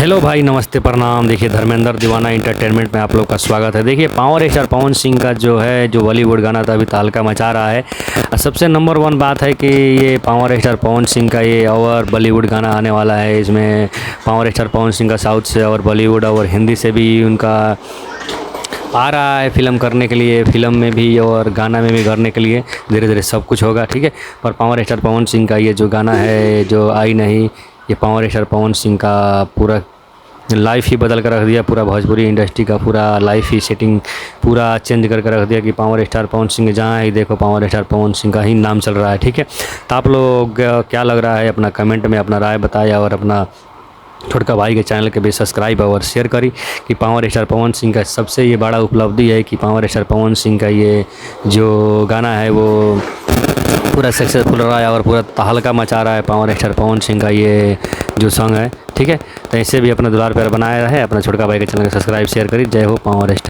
Hello भाई, नमस्ते, प्रणाम। देखिए, धर्मेंद्र दीवाना इंटरटेनमेंट में आप लोग का स्वागत है। देखिए, पावर स्टार पवन सिंह का जो है जो बॉलीवुड गाना था अभी तहलका मचा रहा है। सबसे नंबर वन बात है कि ये पावर स्टार पवन सिंह का ये और बॉलीवुड गाना आने वाला है। इसमें पावर स्टार पवन सिंह का साउथ से और बॉलीवुड और हिंदी से भी उनका आ रहा है फिल्म करने के लिए, फिल्म में भी और गाना में भी करने के लिए धीरे धीरे सब कुछ होगा, ठीक है। पर पावर स्टार पवन सिंह का ये जो गाना है जो आई नहीं, ये पावर स्टार पवन सिंह का पूरा लाइफ ही बदल कर रख दिया। पूरा भोजपुरी इंडस्ट्री का पूरा लाइफ ही सेटिंग पूरा चेंज करके रख दिया कि पावर स्टार पवन सिंह जहाँ ही देखो पावर स्टार पवन सिंह का ही नाम चल रहा है, ठीक है। तो आप लोग क्या लग रहा है, अपना कमेंट में अपना राय बताया और अपना छोटका भाई के चैनल के भी सब्सक्राइब और शेयर करी कि पावर स्टार पवन सिंह का सबसे ये बड़ा उपलब्धि है कि पावर स्टार पवन सिंह का ये जो गाना है वो पूरा सक्सेसफुल रहा है और पूरा तहलका मचा रहा है। पावर स्टार पवन सिंह का ये जो सॉन्ग है, ठीक है। तो ऐसे भी अपना दुलार प्यार बनाया है। अपना छोटका भाई के चैनल को सब्सक्राइब शेयर करी। जय हो पावर स्टार।